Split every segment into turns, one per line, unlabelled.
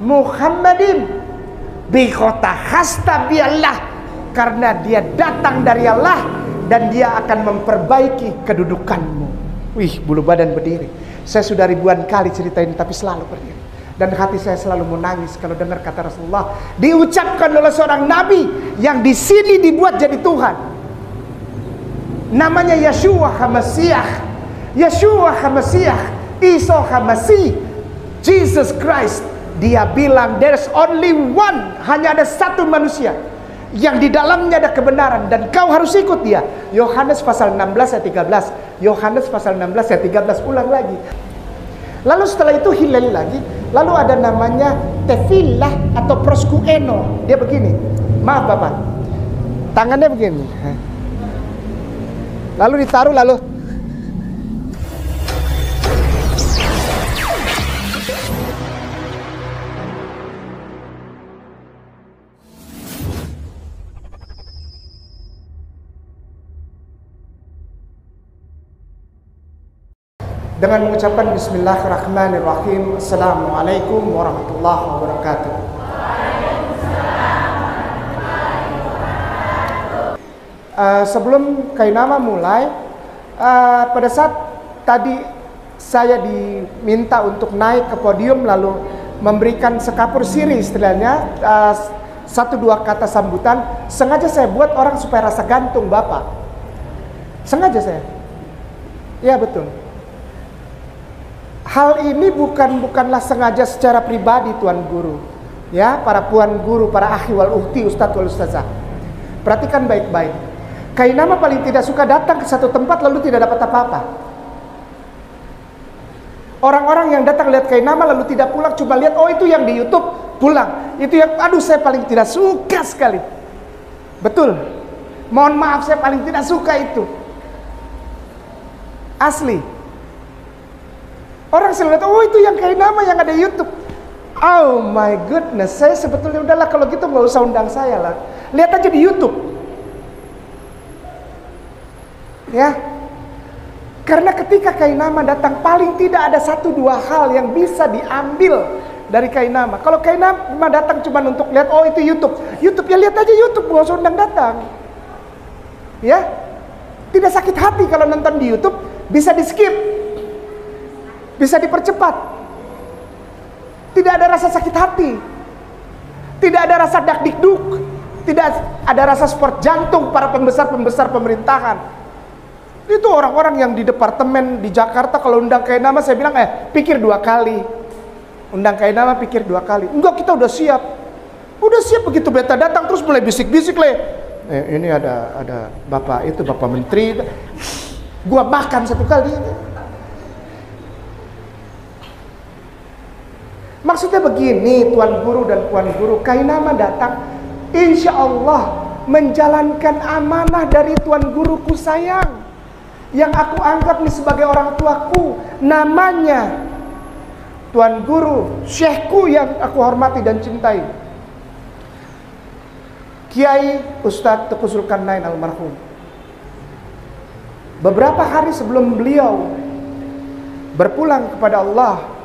Muhammadin bi kota hasta bi Allah, karena dia datang dari Allah dan dia akan memperbaiki kedudukanmu. Wih, bulu badan berdiri. Saya sudah ribuan kali cerita ini tapi selalu berdiri. Dan hati saya selalu menangis kalau dengar kata Rasulullah diucapkan oleh seorang nabi yang di sini dibuat jadi Tuhan. Namanya Yeshua HaMashiach. Yeshua HaMashiach, Isa HaMasih, Jesus Christ. Dia bilang there's only one, hanya ada satu manusia yang di dalamnya ada kebenaran dan kau harus ikut dia. Yohanes pasal 16 ayat 13. Yohanes pasal 16 ayat 13, ulang lagi. Lalu setelah itu Hilal lagi. Lalu ada namanya Tefilah atau Proskueno. Dia begini. Maaf Bapak, tangannya begini. Lalu ditaruh lalu. Dengan mengucapkan Bismillahirrahmanirrahim. Assalamualaikum warahmatullahi wabarakatuh. Sebelum Kainama mulai, pada saat tadi saya diminta untuk naik ke podium lalu memberikan sekapur siri istilahnya, 1-2 kata sambutan. Sengaja saya buat orang supaya rasa gantung Bapak. Sengaja saya. Ya betul. Hal ini bukanlah sengaja secara pribadi Tuan Guru, ya, para puan guru, para akhi wal ukhti, ustadz wal ustazah. Perhatikan baik-baik. Kainama paling tidak suka datang ke satu tempat lalu tidak dapat apa-apa. Orang-orang yang datang lihat Kainama lalu tidak pulang, cuma lihat oh itu yang di YouTube, pulang. Itu yang aduh saya paling tidak suka sekali. Betul. Mohon maaf, saya paling tidak suka itu. Asli. Orang selalu lihat, oh itu yang Kainama yang ada YouTube. Oh my goodness, saya sebetulnya udahlah kalau gitu nggak usah undang saya lah. Lihat aja di YouTube. Ya. Karena ketika Kainama datang paling tidak ada 1-2 hal yang bisa diambil dari Kainama. Kalau Kainama datang cuma untuk lihat, oh itu YouTube. YouTube ya lihat aja YouTube, nggak usah undang datang. Ya. Tidak sakit hati kalau nonton di YouTube, bisa di-skip. Bisa dipercepat. Tidak ada rasa sakit hati. Tidak ada rasa dak-dikduk. Tidak ada rasa sport jantung para pembesar-pembesar pemerintahan. Itu orang-orang yang di departemen di Jakarta kalau undang Kainama saya bilang pikir 2 kali. Undang Kainama pikir 2 kali. Enggak, kita udah siap. Udah siap, begitu beta datang terus mulai bisik-bisik ini ada Bapak itu, Bapak Menteri. Gua makan 1 kali. Maksudnya begini Tuan Guru dan Puan Guru, Kainama datang insya Allah menjalankan amanah dari Tuan Guruku sayang, yang aku anggap nih sebagai orang tuaku. Namanya Tuan Guru, Syekhku yang aku hormati dan cintai, Kiai Ustadz Teguh Zulkarnain almarhum. Beberapa hari sebelum beliau berpulang kepada Allah,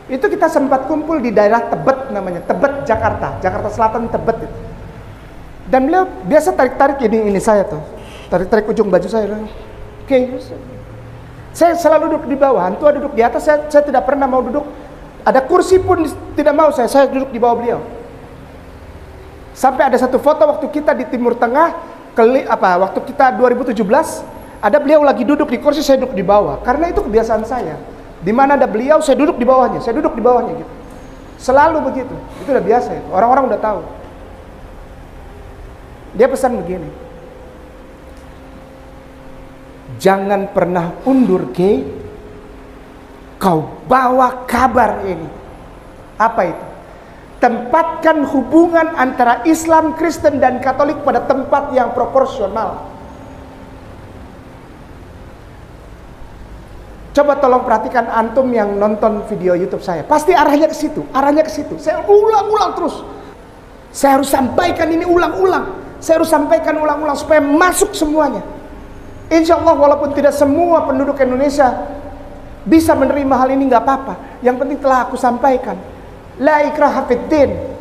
itu kita sempat kumpul di daerah Tebet namanya, Tebet Jakarta Selatan Tebet itu. Dan beliau biasa tarik-tarik ini saya tuh, tarik-tarik ujung baju saya. Oke, saya selalu duduk di bawah, Hantu duduk di atas, saya tidak pernah mau duduk. Ada kursi pun tidak mau saya duduk di bawah beliau. Sampai ada satu foto waktu kita di Timur Tengah, waktu kita 2017, ada beliau lagi duduk di kursi, saya duduk di bawah, karena itu kebiasaan saya. Di mana ada beliau, saya duduk di bawahnya, gitu. Selalu begitu. Itu udah biasa ya. Orang-orang udah tahu. Dia pesan begini. Jangan pernah undur kau bawa kabar ini. Apa itu? Tempatkan hubungan antara Islam, Kristen dan Katolik pada tempat yang proporsional. Coba tolong perhatikan antum yang nonton video YouTube saya. Pasti arahnya ke situ, Saya ulang-ulang terus. Saya harus sampaikan ini ulang-ulang. Saya harus sampaikan ulang-ulang supaya masuk semuanya. Insya Allah walaupun tidak semua penduduk Indonesia bisa menerima hal ini, nggak apa-apa. Yang penting telah aku sampaikan. La ikraha fiddin.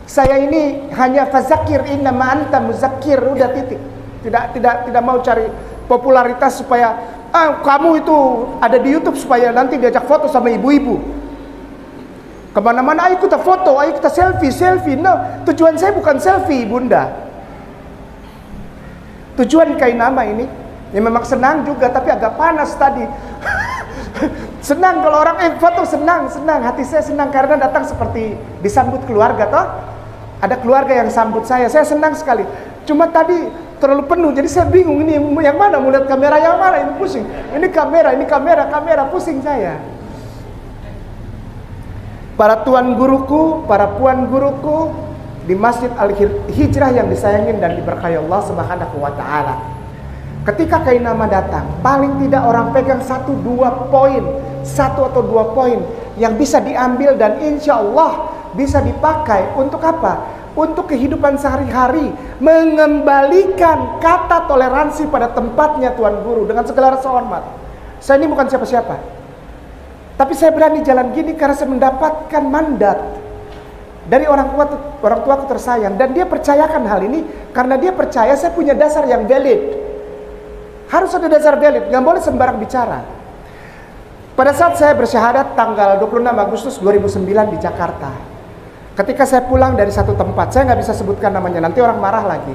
Saya ini hanya fazakir innama anta muzakkir, udah titik. Tidak mau cari popularitas supaya kamu itu ada di YouTube supaya nanti diajak foto sama ibu-ibu. Kemana-mana ayo kita foto, ayo kita selfie. No, tujuan saya bukan selfie, Bunda. Tujuan Kainama ini ya memang senang juga, tapi agak panas tadi. Senang kalau orang foto, senang. Hati saya senang karena datang seperti disambut keluarga toh. Ada keluarga yang sambut saya senang sekali. Cuma tadi terlalu penuh, jadi saya bingung ini yang mana, mau lihat kamera yang mana, ini pusing. Ini kamera, pusing saya. Para tuan guruku, para puan guruku di Masjid Al-Hijrah yang disayangin dan diberkahi Allah Subhanahu wa taala. Ketika Kainama datang, paling tidak orang pegang 1 atau 2 poin yang bisa diambil dan insya Allah bisa dipakai untuk apa? Untuk kehidupan sehari-hari, mengembalikan kata toleransi pada tempatnya Tuan Guru dengan segala rasa hormat. Saya ini bukan siapa-siapa, tapi saya berani jalan gini karena saya mendapatkan mandat dari orang tuaku tersayang, dan dia percayakan hal ini karena dia percaya saya punya dasar yang valid. Harus ada dasar valid, nggak boleh sembarang bicara. Pada saat saya bersyahadat tanggal 26 Agustus 2009 di Jakarta, ketika saya pulang dari satu tempat, saya nggak bisa sebutkan namanya, nanti orang marah lagi.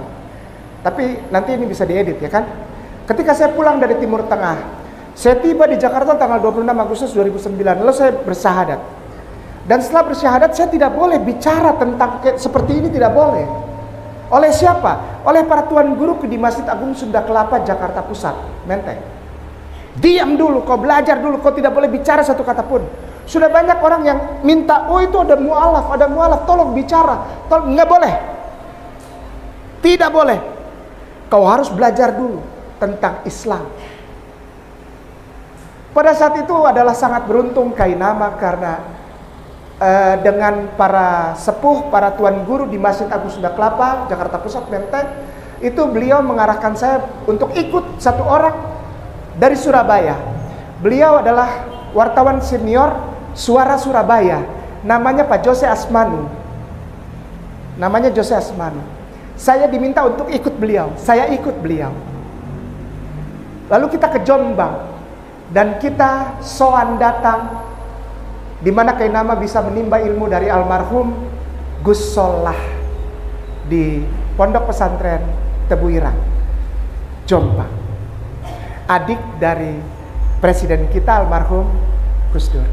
Tapi nanti ini bisa diedit ya kan. Ketika saya pulang dari Timur Tengah, saya tiba di Jakarta tanggal 26 Agustus 2009, lalu saya bersyahadat. Dan setelah bersyahadat saya tidak boleh bicara tentang seperti ini, tidak boleh. Oleh siapa? Oleh para tuan guru di Masjid Agung Sunda Kelapa, Jakarta Pusat, Menteng. Diam dulu, kau belajar dulu, kau tidak boleh bicara satu kata pun. Sudah banyak orang yang minta, oh itu ada mu'alaf, tolong bicara. Nggak boleh. Tidak boleh. Kau harus belajar dulu tentang Islam. Pada saat itu adalah sangat beruntung Kainama karena dengan para sepuh, para tuan guru di Masjid Agung Sunda Kelapa, Jakarta Pusat, Menteng, itu beliau mengarahkan saya untuk ikut satu orang dari Surabaya. Beliau adalah wartawan senior Suara Surabaya, namanya Pak Jose Asmanu. Saya diminta untuk ikut beliau, saya ikut beliau. Lalu kita ke Jombang dan kita soan datang di mana Kainama bisa menimba ilmu dari almarhum Gus Solah di Pondok Pesantren Tebuirang, Jombang. Adik dari presiden kita almarhum Gus Dur.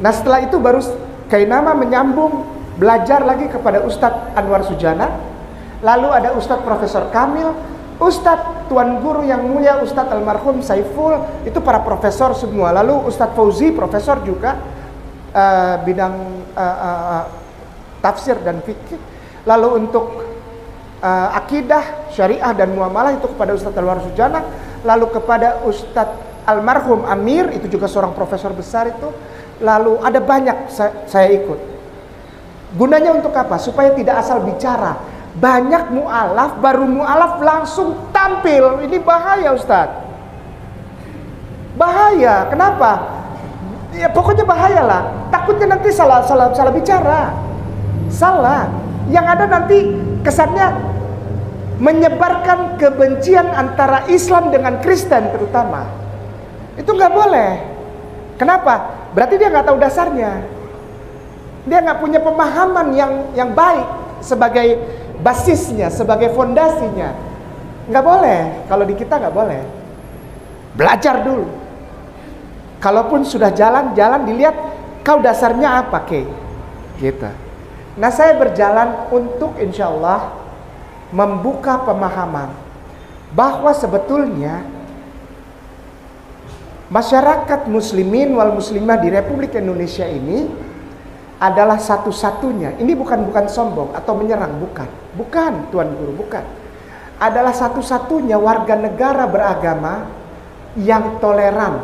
Nah setelah itu baru Kainama menyambung belajar lagi kepada Ustadz Anwar Sujana. Lalu ada Ustadz Profesor Kamil, Ustadz Tuan Guru yang mulia Ustadz almarhum Saiful, itu para profesor semua. Lalu Ustadz Fauzi, profesor juga bidang tafsir dan fikih. Lalu untuk akidah, syariah dan muamalah itu kepada Ustadz Anwar Sujana. Lalu kepada Ustadz almarhum Amir, itu juga seorang profesor besar itu. Lalu ada banyak saya ikut. Gunanya untuk apa? Supaya tidak asal bicara. Banyak mu'alaf, baru mu'alaf langsung tampil. Ini bahaya Ustadz. Bahaya, kenapa? Ya pokoknya bahaya lah. Takutnya nanti salah bicara. Salah. Yang ada nanti kesannya menyebarkan kebencian antara Islam dengan Kristen terutama. Itu nggak boleh. Kenapa? Berarti dia nggak tahu dasarnya. Dia nggak punya pemahaman yang baik sebagai basisnya, sebagai fondasinya. Nggak boleh. Kalau di kita nggak boleh. Belajar dulu. Kalaupun sudah jalan dilihat kau dasarnya apa, Kay? Gitu. Nah saya berjalan untuk insya Allah membuka pemahaman bahwa sebetulnya masyarakat muslimin wal muslimah di Republik Indonesia ini adalah satu-satunya. Ini bukan sombong atau menyerang, bukan Tuan Guru, bukan. Adalah satu-satunya warga negara beragama yang toleran.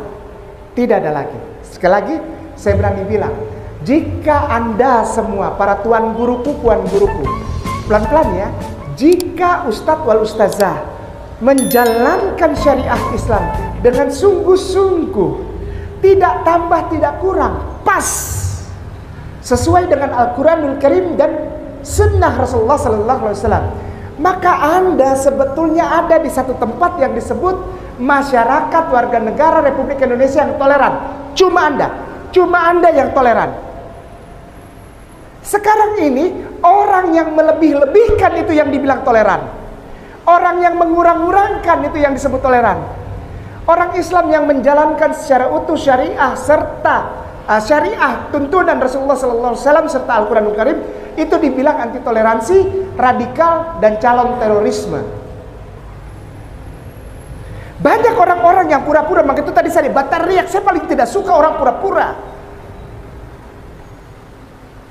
Tidak ada lagi. Sekali lagi saya berani bilang, jika Anda semua para tuan guruku, puan guruku, pelan-pelan ya, jika ustadz wal ustazah menjalankan syariah Islam dengan sungguh-sungguh, Tidak tambah, tidak kurang, pas sesuai dengan Al-Quranul Karim dan sunnah Rasulullah Sallallahu Alaihi Wasallam. Maka Anda sebetulnya ada di satu tempat yang disebut masyarakat warga negara Republik Indonesia yang toleran. Cuma Anda yang toleran. Sekarang ini orang yang melebih-lebihkan itu yang dibilang toleran. Orang yang mengurang-urangkan itu yang disebut toleran. Orang Islam yang menjalankan secara utuh syariah serta syariah tuntunan Rasulullah Sallallahu Alaihi Wasallam serta Al-Quranul Karim itu dibilang anti toleransi, radikal, dan calon terorisme. Banyak orang-orang yang pura-pura, maka itu tadi saya batal riak. Saya paling tidak suka orang pura-pura.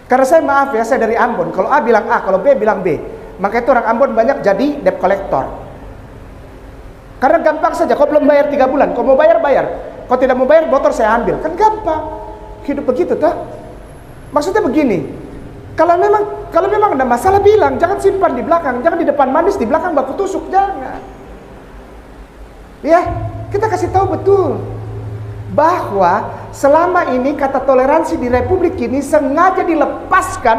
Karena saya maaf ya, saya dari Ambon. Kalau A bilang A, kalau B bilang B. Maka itu orang Ambon banyak jadi debt collector. Karena gampang saja, kau belum bayar 3 bulan, kau mau bayar, bayar. Kau tidak mau bayar, motor saya ambil. Kan gampang. Hidup begitu toh. Maksudnya begini, kalau memang ada masalah bilang, jangan simpan di belakang, jangan di depan manis, di belakang baku tusuk, jangan. Ya, kita kasih tahu betul bahwa selama ini kata toleransi di Republik ini sengaja dilepaskan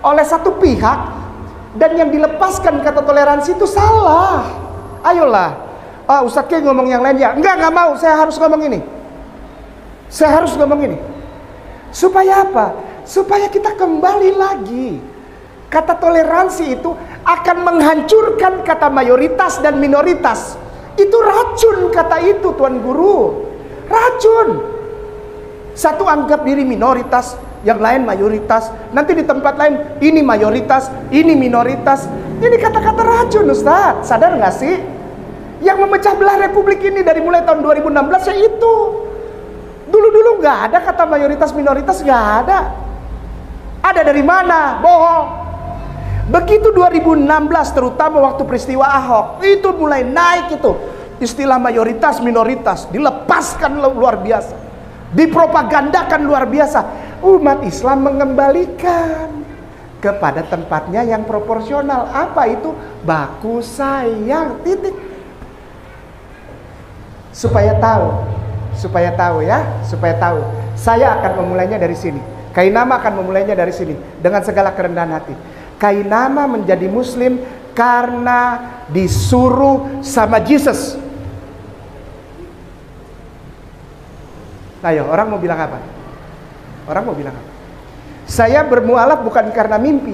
oleh satu pihak, dan yang dilepaskan kata toleransi itu salah. Ayolah. Ustadz K ngomong yang lain ya. Enggak mau, saya harus ngomong ini. Saya harus ngomong ini. Supaya apa? Supaya kita kembali lagi. Kata toleransi itu akan menghancurkan kata mayoritas dan minoritas. Itu racun kata itu, Tuan Guru. Racun. Satu anggap diri minoritas, yang lain mayoritas. Nanti di tempat lain ini mayoritas, ini minoritas. Ini kata-kata racun, Ustadz. Sadar nggak sih? Yang memecah belah Republik ini dari mulai tahun 2016 ya itu. Dulu-dulu nggak ada kata mayoritas minoritas, nggak ada. Ada dari mana? Bohong. Begitu 2016 terutama waktu peristiwa Ahok, itu mulai naik itu istilah mayoritas minoritas, dilepaskan luar biasa, dipropagandakan luar biasa. Umat Islam mengembalikan kepada tempatnya yang proporsional. Apa itu? Baku sayang, titik. Supaya tahu ya, supaya tahu. Saya akan memulainya dari sini. Kainama akan memulainya dari sini dengan segala kerendahan hati. Kainama menjadi muslim karena disuruh sama Jesus. Ayo, orang mau bilang apa? Orang mau bilang apa? Saya bermualaf bukan karena mimpi.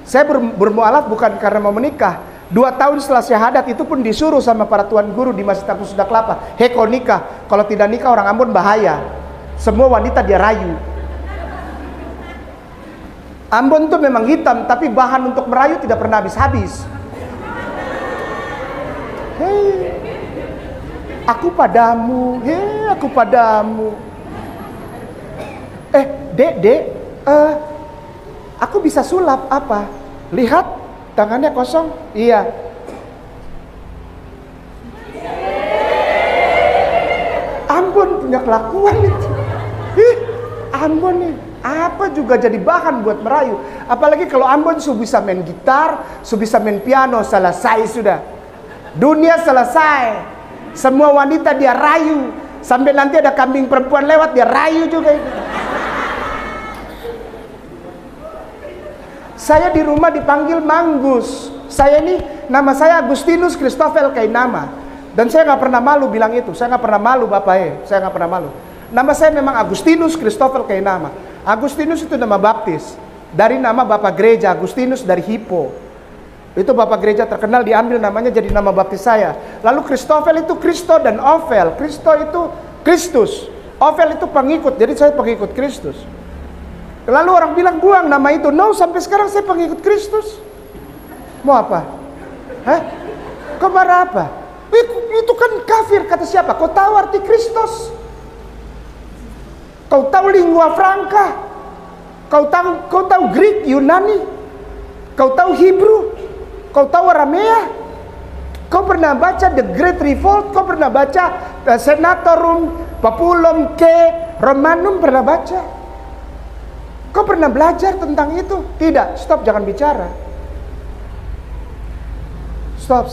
Saya bermualaf bukan karena mau menikah. 2 tahun setelah syahadat itu pun disuruh sama para tuan guru di Masjid Abu Sunda Kelapa. Hei, kau nikah. Kalau tidak nikah orang Ambon bahaya. Semua wanita dia rayu. Ambon tuh memang hitam, tapi bahan untuk merayu tidak pernah habis-habis. Hei, aku padamu. Hei, aku padamu. Dek, aku bisa sulap apa? Lihat. Tangannya kosong? Iya. Ambon punya kelakuan itu. Ambon nih, apa juga jadi bahan buat merayu. Apalagi kalau Ambon bisa main gitar, bisa main piano, selesai sudah. Dunia selesai. Semua wanita dia rayu. Sampai nanti ada kambing perempuan lewat, dia rayu juga itu. Saya di rumah dipanggil Manggus. Saya ini, nama saya Agustinus Christophel Kainama. Dan saya nggak pernah malu bilang itu. Saya nggak pernah malu Bapak saya nggak pernah malu. Nama saya memang Agustinus Christophel Kainama. Agustinus itu nama baptis. Dari nama Bapak Gereja, Agustinus dari Hippo. Itu Bapak Gereja terkenal, diambil namanya jadi nama baptis saya. Lalu Christophel itu Kristo dan Ovel. Kristo itu Kristus. Ovel itu pengikut, jadi saya pengikut Kristus. Lalu orang bilang buang nama itu. No, sampai sekarang saya pengikut Kristus. Mau apa? Kau marah apa? Itu kan kafir, kata siapa? Kau tahu arti Kristus? Kau tahu lingua franca? Kau tahu Greek, Yunani? Kau tahu Hebrew? Kau tahu Aramea? Kau pernah baca The Great Revolt? Kau pernah baca Senatorum Populum Romanum? Pernah baca? Kau pernah belajar tentang itu? Tidak, stop, jangan bicara. Stop.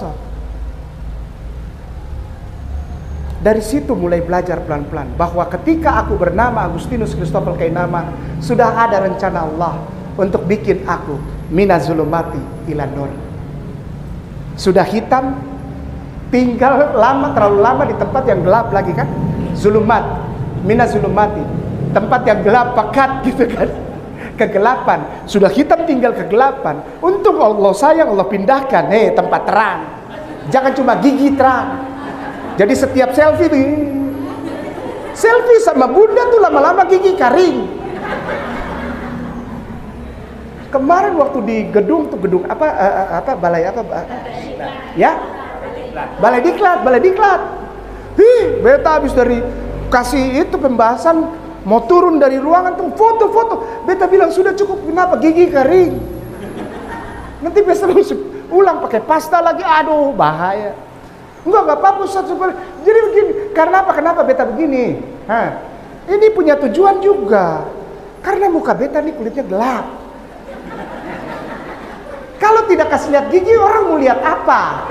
Dari situ mulai belajar pelan-pelan bahwa ketika aku bernama Agustinus Christoffel Kainama, sudah ada rencana Allah untuk bikin aku minazulumati ila nur. Sudah hitam, tinggal terlalu lama di tempat yang gelap lagi kan? Zulumat, minazulumati, tempat yang gelap pekat gitu kan? Kegelapan, sudah hitam tinggal kegelapan. Untung Allah sayang, Allah pindahkan, tempat terang. Jangan cuma gigi terang. Jadi setiap selfie tuh, selfie sama bunda tuh lama-lama gigi kering. Kemarin waktu di gedung balai diklat. Beta habis dari kasih itu pembahasan, mau turun dari ruangan tuh foto-foto. Beta bilang sudah cukup, kenapa gigi kering? Nanti besok ulang pakai pasta lagi, aduh bahaya. Enggak apa-apa Ustaz. Jadi begini, kenapa beta begini? Ini punya tujuan juga. Karena muka beta nih kulitnya gelap. Kalau tidak kasih lihat gigi, orang mau lihat apa?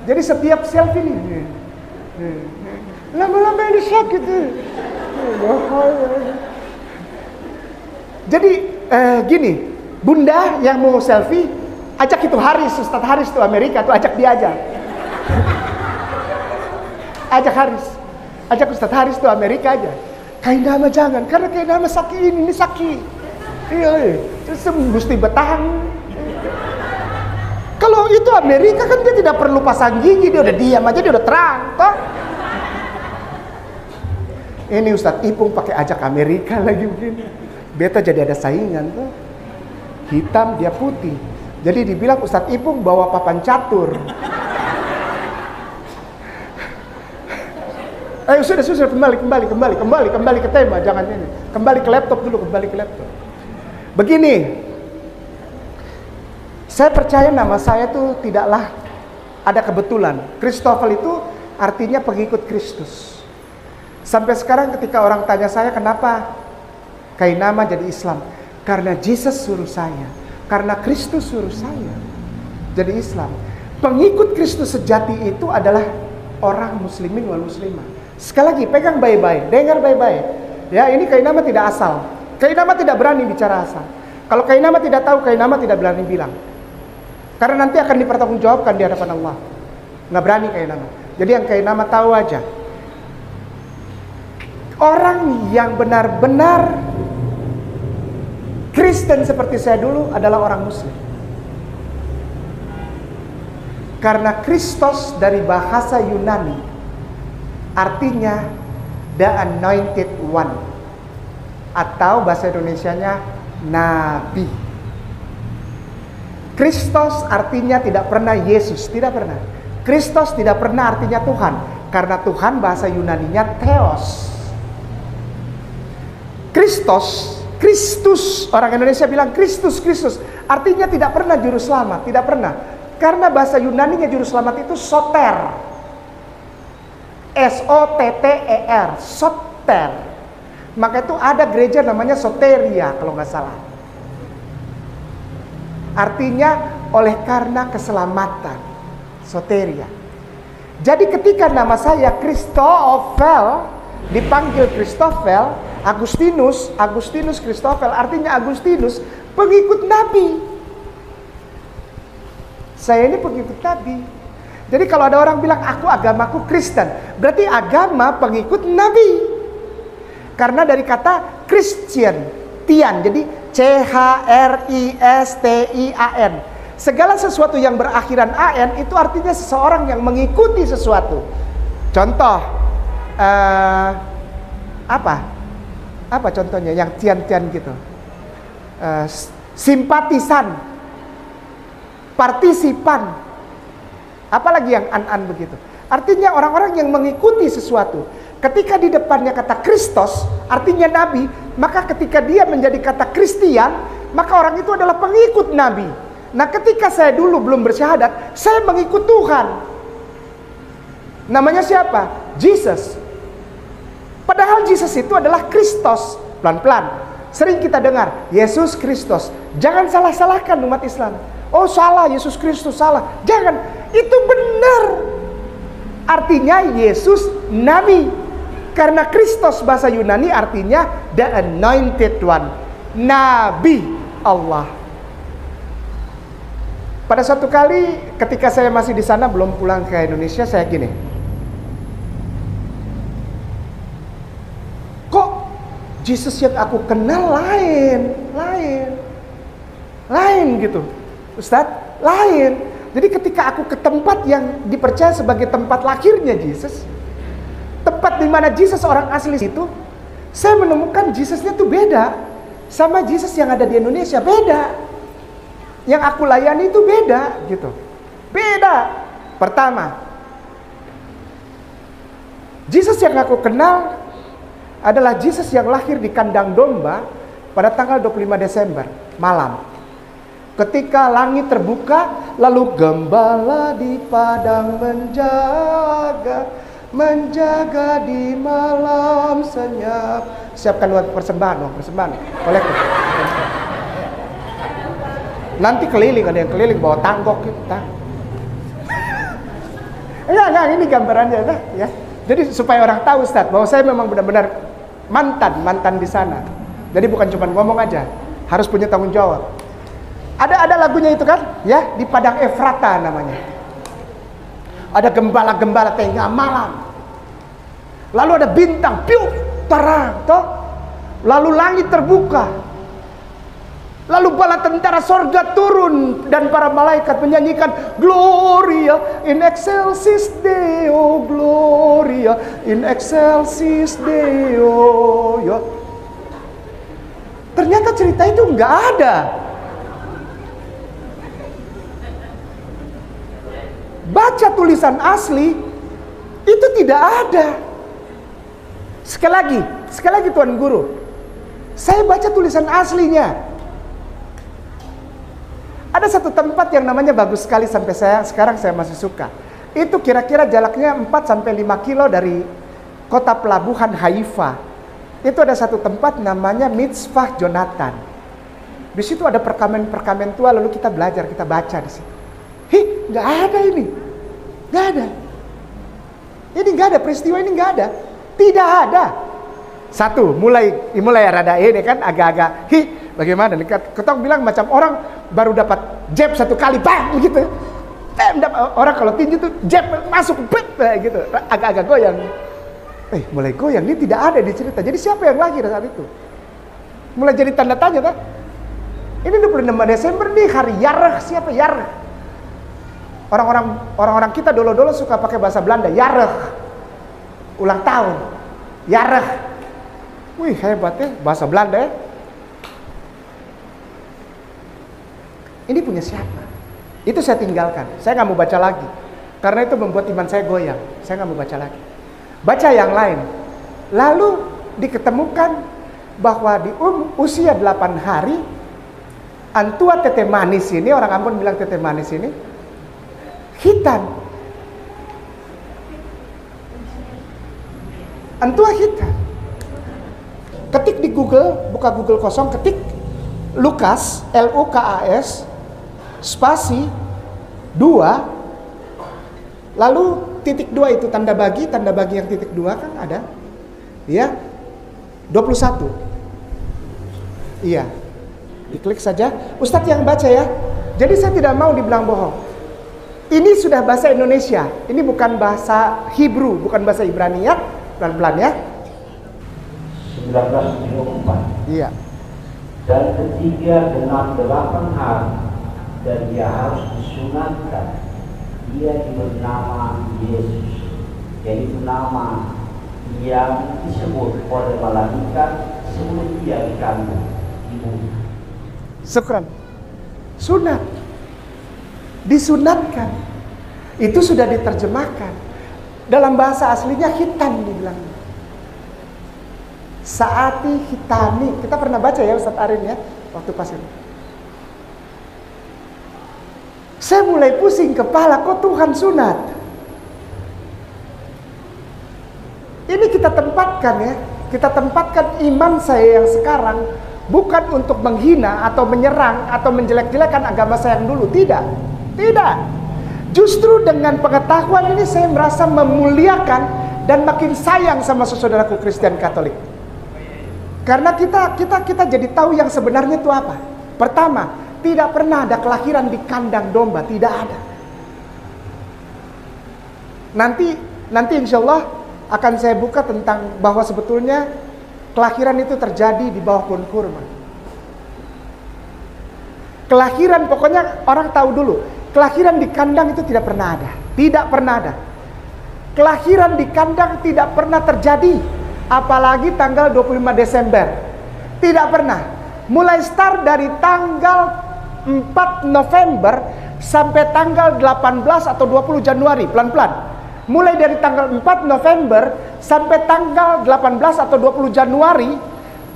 Jadi setiap selfie nih, lama-lama ini sakit. Jadi gini, bunda yang mau selfie, ajak itu Ustadz Haris tuh Amerika tuh, ajak dia aja. Ajak Ustadz Haris tuh Amerika aja. Kainama jangan, karena Kainama sakit ini sakit. Iya, terus mesti bertahan. Kalau itu Amerika kan dia tidak perlu pasang gigi, dia udah diam aja, dia udah terang, toh. Ini Ustadz Ipung pakai ajak Amerika lagi begini. Beta jadi ada saingan tuh. Hitam dia putih. Jadi dibilang Ustadz Ipung bawa papan catur. Ayo sudah kembali ke tema, jangan ini. Kembali ke laptop dulu. Begini, saya percaya nama saya itu tidaklah ada kebetulan. Christoffel itu artinya pengikut Kristus. Sampai sekarang ketika orang tanya saya kenapa Kainama jadi Islam, karena Jesus suruh saya. Karena Kristus suruh saya jadi Islam. Pengikut Kristus sejati itu adalah orang muslimin wal muslimah. Sekali lagi, pegang baik-baik, dengar baik-baik. Ya, ini Kainama tidak asal. Kainama tidak berani bicara asal. Kalau Kainama tidak tahu, Kainama tidak berani bilang. Karena nanti akan dipertanggungjawabkan di hadapan Allah. Nggak berani Kainama. Jadi yang Kainama tahu aja. Orang yang benar-benar Kristen seperti saya dulu adalah orang Muslim. Karena Kristos dari bahasa Yunani artinya the anointed one, atau bahasa Indonesianya nabi. Kristos artinya tidak pernah Yesus, tidak pernah. Kristos tidak pernah artinya Tuhan, karena Tuhan bahasa Yunaninya theos. Kristus, orang Indonesia bilang Kristus, artinya tidak pernah juru selamat, tidak pernah. Karena bahasa Yunaninya juru selamat itu soter. S-O-T-T-E-R, soter. Maka itu ada gereja namanya Soteria kalau nggak salah. Artinya oleh karena keselamatan, Soteria. Jadi ketika nama saya Christoffel dipanggil Christoffel, Agustinus Christoffel artinya Agustinus, pengikut Nabi. Saya ini pengikut Nabi. Jadi kalau ada orang bilang agamaku Kristen, berarti agama pengikut Nabi. Karena dari kata Christian, Tian, jadi C-H-R-I-S-T-I-A-N. Segala sesuatu yang berakhiran A-N itu artinya seseorang yang mengikuti sesuatu. Contoh, apa contohnya yang tian-tian gitu? Simpatisan, partisipan, apalagi yang an-an begitu. Artinya orang-orang yang mengikuti sesuatu. Ketika di depannya kata Kristos, artinya Nabi, maka ketika dia menjadi kata Kristian, maka orang itu adalah pengikut Nabi. Nah, ketika saya dulu belum bersyahadat, saya mengikut Tuhan. Namanya siapa? Jesus. Padahal Jesus itu adalah Kristos. Pelan-pelan. Sering kita dengar, Yesus Kristus. Jangan salah-salahkan umat Islam. Oh salah, Yesus Kristus salah. Jangan, itu benar. Artinya Yesus Nabi. Karena Kristus bahasa Yunani artinya the anointed one. Nabi Allah. Pada suatu kali ketika saya masih di sana, belum pulang ke Indonesia, saya gini. Kok Yesus yang aku kenal lain gitu. Ustadz, lain. Jadi ketika aku ke tempat yang dipercaya sebagai tempat lahirnya Yesus, tempat di mana Yesus orang asli itu, saya menemukan Yesusnya tuh beda sama Yesus yang ada di Indonesia, beda. Yang aku layani itu beda gitu. Beda. Pertama, Yesus yang aku kenal adalah Yesus yang lahir di kandang domba pada tanggal 25 Desember malam. Ketika langit terbuka, lalu gembala di padang menjaga di malam senyap. Siapkan buat persembahan, kolektif. Nanti keliling, ada yang keliling bawa tanggok kita. Enggak, ini gambarannya ya. Jadi supaya orang tahu Ustaz bahwa saya memang benar-benar mantan di sana. Jadi bukan cuma ngomong aja, harus punya tanggung jawab. Ada lagunya itu kan, ya, di Padang Efrata namanya. Ada gembala-gembala tengah malam. Lalu ada bintang, piu, terang, toh. Lalu langit terbuka. Lalu bala tentara sorga turun dan para malaikat menyanyikan Gloria in excelsis Deo, Gloria in excelsis Deo. Ya. Ternyata cerita itu enggak ada. Baca tulisan asli itu tidak ada. Sekali lagi Tuan Guru, saya baca tulisan aslinya. Ada satu tempat yang namanya bagus sekali sampai sekarang saya masih suka. Itu kira-kira jaraknya 4-5 kilo dari kota pelabuhan Haifa. Itu ada satu tempat namanya Mitzvah Jonathan. Di situ ada perkamen tua, lalu kita belajar, kita baca di situ. Nggak ada ini. Nggak ada. Ini nggak ada, peristiwa ini nggak ada. Tidak ada. Satu, mulai rada ini kan agak-agak, bagaimana nih? Ketong bilang macam orang baru dapat jab satu kali, bang, gitu. Orang kalau tinju tuh jab masuk, gitu. Agak-agak goyang. Mulai goyang, ini tidak ada di cerita. Jadi siapa yang lahir saat itu? Mulai jadi tanda tanya kan? Ini 25 Desember nih, hari Yareh. Siapa Yareh? Orang-orang kita dulu suka pakai bahasa Belanda, Yareh. Ulang tahun, Yareh. Wih, hebat ya, bahasa Belanda ya. Ini punya siapa? Itu saya tinggalkan. Saya nggak mau baca lagi. Karena itu membuat iman saya goyang. Saya nggak mau baca lagi. Baca yang lain. Lalu diketemukan bahwa di usia 8 hari, Antua Tete Manis ini, orang Ambon bilang Tete Manis ini, hitam. Antua hitam. Ketik di Google, buka Google kosong, ketik Lukas, Lukas, spasi 2, lalu titik 2 itu tanda bagi yang titik 2 kan ada, ya, 21. Iya, diklik saja. Ustadz yang baca ya. Jadi saya tidak mau dibilang bohong. Ini sudah bahasa Indonesia. Ini bukan bahasa Hebrew, bukan bahasa Ibrani ya. Pelan-pelan ya.
1974.
Iya.
Dan ketika genap 8 hari dan dia harus disunatkan, dia diberi nama Yesus, yaitu nama yang disebut oleh malaikat sebelum dia dikandung ibu.
Syukran. Sunat. Disunatkan. Itu sudah diterjemahkan. Dalam bahasa aslinya hitam dibilang. Saati hitami. Kita pernah baca ya Ustadz Arin ya, waktu pas itu. Saya mulai pusing kepala, kok Tuhan sunat? Ini kita tempatkan ya. Kita tempatkan iman saya yang sekarang Bukan untuk menghina atau menyerang atau menjelek-jelekan agama saya yang dulu. Tidak. Tidak. Justru dengan pengetahuan ini saya merasa memuliakan dan makin sayang sama saudaraku Kristen Katolik. Karena kita jadi tahu yang sebenarnya itu apa. Pertama, tidak pernah ada kelahiran di kandang domba. Tidak ada. Nanti insya Allah akan saya buka tentang bahwa sebetulnya kelahiran itu terjadi di bawah pohon kurma. Kelahiran, pokoknya orang tahu dulu, kelahiran di kandang itu tidak pernah ada. Tidak pernah ada. Kelahiran di kandang tidak pernah terjadi. Apalagi tanggal 25 Desember. Tidak pernah. Mulai start dari tanggal 4 November sampai tanggal 18 atau 20 Januari. Pelan-pelan. Mulai dari tanggal 4 November sampai tanggal 18 atau 20 Januari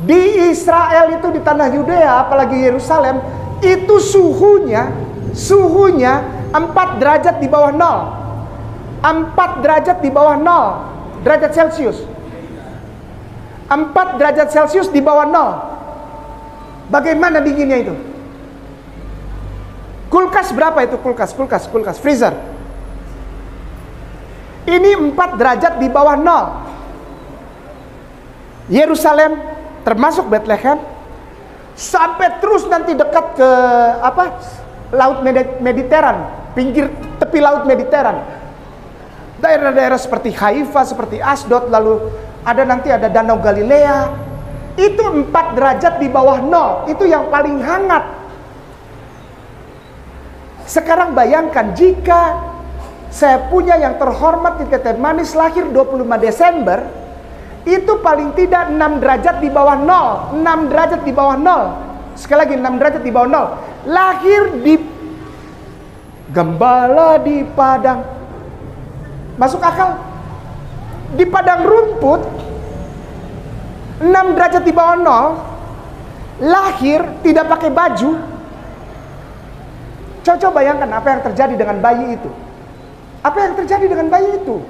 di Israel itu, di tanah Yudea apalagi Yerusalem, itu suhunya 4 derajat di bawah 0. 4 derajat di bawah 0 derajat Celcius. 4 derajat Celcius di bawah 0. Bagaimana dinginnya itu? Kulkas berapa itu? Kulkas, freezer. Ini 4 derajat di bawah 0. Yerusalem termasuk Bethlehem sampai terus nanti dekat ke Laut Mediteran, pinggir tepi Laut Mediteran. Daerah-daerah seperti Haifa, seperti Asdod, lalu ada Danau Galilea. Itu 4 derajat di bawah 0. Itu yang paling hangat. Sekarang bayangkan jika saya punya yang terhormat di Teteh Manis lahir 25 Desember, itu paling tidak 6 derajat di bawah 0. 6 derajat di bawah 0. Sekali lagi 6 derajat di bawah 0. Lahir di gembala di padang. Masuk akal? Di padang rumput 6 derajat di bawah 0. Lahir tidak pakai baju. Coba bayangkan apa yang terjadi dengan bayi itu. Apa yang terjadi dengan bayi itu?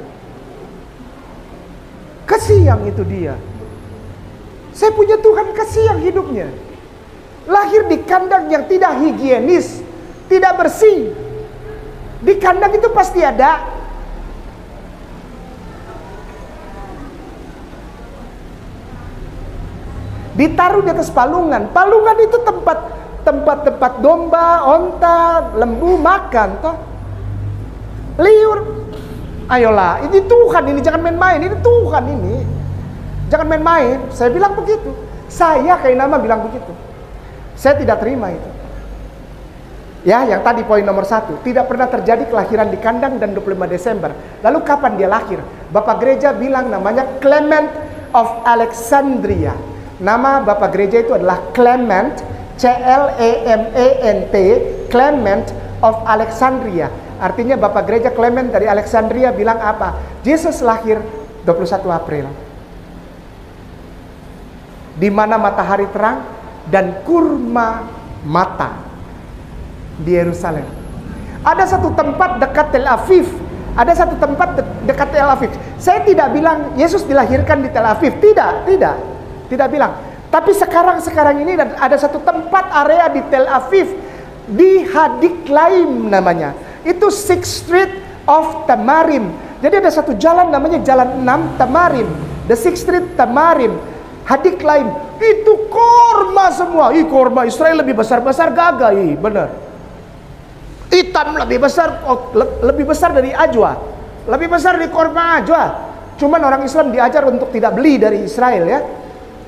Kesiang itu dia. Saya punya Tuhan kesiang hidupnya. Lahir di kandang yang tidak higienis, tidak bersih. Di kandang itu pasti ada ditaruh di atas palungan. Palungan itu tempat domba, onta, lembu makan toh. Liur. Ayolah, ini Tuhan ini, jangan main-main. Ini Tuhan ini. Jangan main-main. Saya bilang begitu. Saya Kainama bilang begitu. Saya tidak terima itu. Ya, yang tadi poin nomor 1. Tidak pernah terjadi kelahiran di kandang dan 25 Desember. Lalu kapan dia lahir? Bapak gereja bilang namanya Clement of Alexandria. Nama Bapak gereja itu adalah Clement, C-L-E-M-E-N-T, Clement of Alexandria. Artinya Bapak gereja Clement dari Alexandria bilang apa? Yesus lahir 21 April. Di mana matahari terang dan kurma mata di Yerusalem. Ada satu tempat dekat Tel Aviv. Ada satu tempat dekat Tel Aviv. Saya tidak bilang Yesus dilahirkan di Tel Aviv. Tidak bilang. Tapi sekarang ini ada satu tempat area di Tel Aviv, di Hadiklaim namanya. Itu 6th Street of Tamarim. Jadi ada satu jalan namanya Jalan 6 Tamarim. The 6th Street Tamarim, Hadiklaim. Itu korma semua. Korma Israel lebih besar-besar gagah. Benar. Hitam lebih besar dari ajwa. Lebih besar dari korma ajwa. Cuman orang Islam diajar untuk tidak beli dari Israel ya.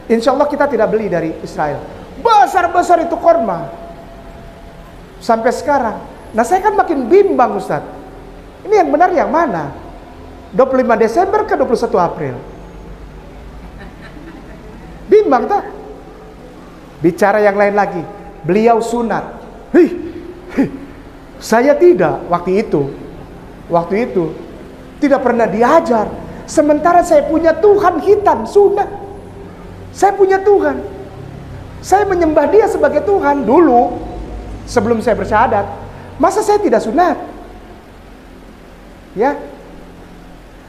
Insya Allah kita tidak beli dari Israel. Besar-besar itu korma. Sampai sekarang. Nah saya kan makin bimbang Ustaz. Ini yang benar yang mana? 25 Desember ke 21 April? Bimbang tak? Bicara yang lain lagi. Beliau sunat. Saya tidak waktu itu. Tidak pernah diajar. Sementara saya punya Tuhan hitam, sunat. Saya punya Tuhan. Saya menyembah dia sebagai Tuhan dulu. Sebelum saya bersyahadat. Masa saya tidak sunat? Ya.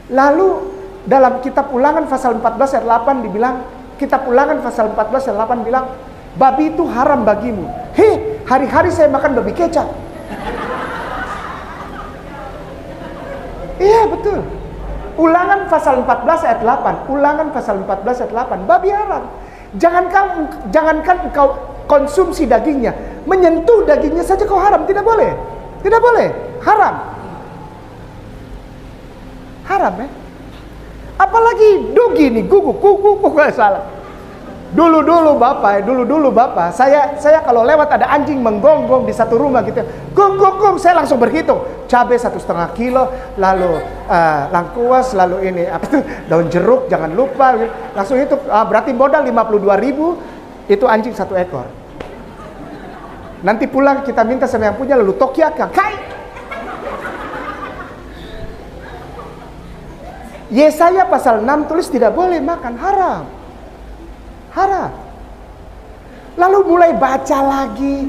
Lalu dalam kitab Ulangan pasal 14 ayat 8 dibilang, kitab Ulangan pasal 14 ayat 8 bilang, babi itu haram bagimu. Hari-hari saya makan babi kecap. Iya betul. Ulangan pasal 14 ayat 8. Ulangan pasal 14 ayat 8. Babi haram. Jangankan engkau konsumsi dagingnya, menyentuh dagingnya saja kau haram. Tidak boleh. Tidak boleh. Haram. Haram ya. Apalagi dugi nih, guguk salah. Dulu Bapak, saya kalau lewat ada anjing menggonggong di satu rumah gitu, gong, saya langsung berhitung, cabai 1,5 kilo, lalu langkuas, lalu ini apa itu daun jeruk, jangan lupa, langsung itu berarti modal 52.000, itu anjing 1 ekor. Nanti pulang kita minta sama yang punya, lalu tokiakan, kai. Yesaya pasal 6 tulis tidak boleh makan, haram. Lalu mulai baca lagi.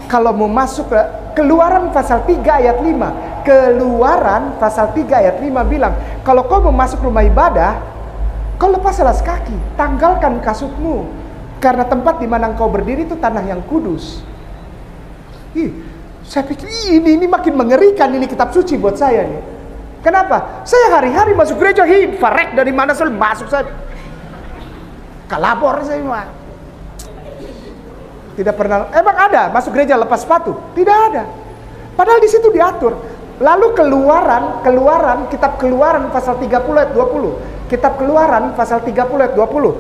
Kalau mau masuk ke Keluaran pasal 3 ayat 5. Keluaran pasal 3 ayat 5 bilang, kalau kau mau masuk rumah ibadah, kau lepas alas kaki, tanggalkan kasutmu, karena tempat di mana engkau berdiri itu tanah yang kudus. Saya pikir ini makin mengerikan, ini kitab suci buat saya nih. Kenapa? Saya hari-hari masuk gereja, farek dari mana saya masuk saja. Kalabor saya mah. Tidak pernah. Emang ada masuk gereja lepas sepatu? Tidak ada. Padahal di situ diatur. Lalu Keluaran, kitab Keluaran pasal 30 ayat 20. Kitab Keluaran pasal 30 ayat 20.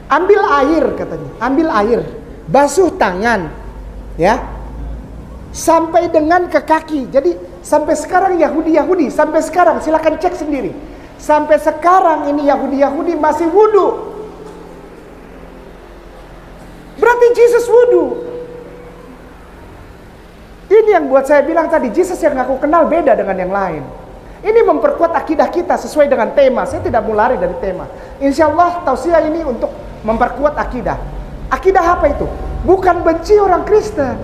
Ambil air katanya, ambil air, basuh tangan, ya, sampai dengan ke kaki. Jadi sampai sekarang Yahudi, sampai sekarang silakan cek sendiri. Sampai sekarang ini Yahudi masih wudu. Berarti Yesus wudu. Ini yang buat saya bilang tadi, Yesus yang aku kenal beda dengan yang lain. Ini memperkuat akidah kita sesuai dengan tema. Saya tidak mau lari dari tema. Insya Allah tausiah ini untuk memperkuat akidah. Akidah apa itu? Bukan benci orang Kristen,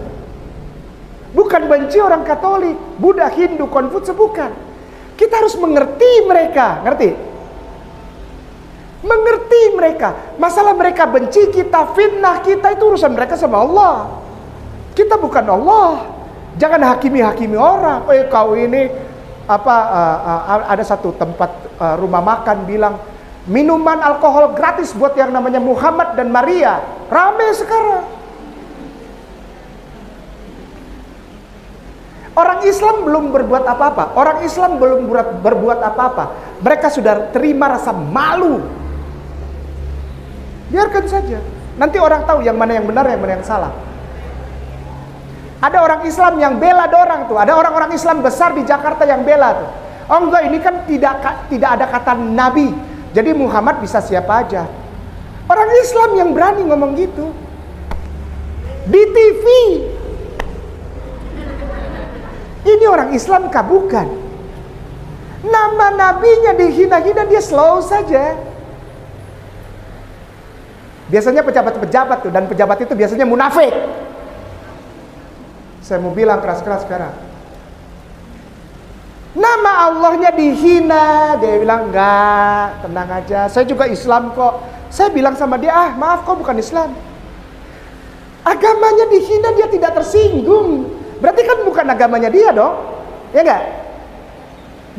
bukan benci orang Katolik, Buddha, Hindu, Konfutse, bukan. Kita harus mengerti mereka, ngerti? Mengerti mereka. Masalah mereka benci kita, fitnah kita, itu urusan mereka sama Allah. Kita bukan Allah. Jangan hakimi orang. Kau ini ada satu tempat rumah makan bilang minuman alkohol gratis buat yang namanya Muhammad dan Maria. Rame sekarang. Orang Islam belum berbuat apa-apa. Orang Islam belum berbuat apa-apa. Mereka sudah terima rasa malu. Biarkan saja. Nanti orang tahu yang mana yang benar, yang mana yang salah. Ada orang Islam yang bela dorang tuh. Ada orang-orang Islam besar di Jakarta yang bela tuh. Oh enggak, ini kan tidak ada kata Nabi. Jadi Muhammad bisa siapa aja. Orang Islam yang berani ngomong gitu. Di TV. Ini orang Islam kah? Bukan. Nama nabinya dihina-hina, dia slow saja. Biasanya pejabat-pejabat tuh, dan pejabat itu biasanya munafik. Saya mau bilang keras-keras sekarang. Nama Allahnya dihina, dia bilang enggak, tenang aja, saya juga Islam kok. Saya bilang sama dia, maaf kok bukan Islam. Agamanya dihina, dia tidak tersinggung. Berarti kan bukan agamanya dia dong, ya enggak?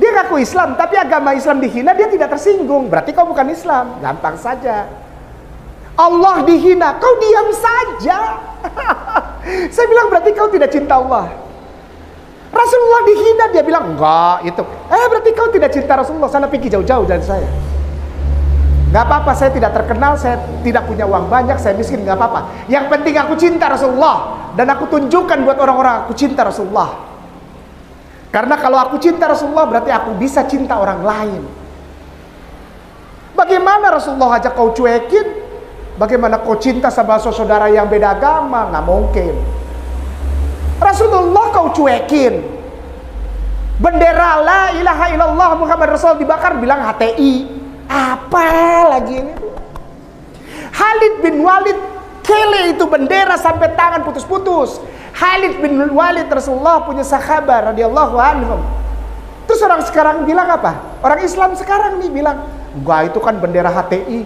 Dia ngaku Islam, tapi agama Islam dihina, dia tidak tersinggung. Berarti kau bukan Islam, gampang saja. Allah dihina, kau diam saja. Saya bilang berarti kau tidak cinta Allah. Rasulullah dihina, dia bilang enggak itu. Berarti kau tidak cinta Rasulullah, sana pergi jauh-jauh dari saya. Gak apa-apa, saya tidak terkenal, saya tidak punya uang banyak, saya miskin, gak apa-apa. Yang penting aku cinta Rasulullah, dan aku tunjukkan buat orang-orang aku cinta Rasulullah. Karena kalau aku cinta Rasulullah, berarti aku bisa cinta orang lain. Bagaimana Rasulullah ajak kau cuekin? Bagaimana kau cinta sama saudara yang beda agama? Nggak mungkin. Rasulullah kau cuekin. Bendera la ilaha illallah Muhammad Rasul dibakar, bilang HTI. Apa lagi ini? Khalid bin Walid kele itu bendera sampai tangan putus-putus. Khalid bin Walid Rasulullah punya sahabat radhiyallahu anhum. Terus orang sekarang bilang apa? Orang Islam sekarang nih bilang, enggak, itu kan bendera HTI.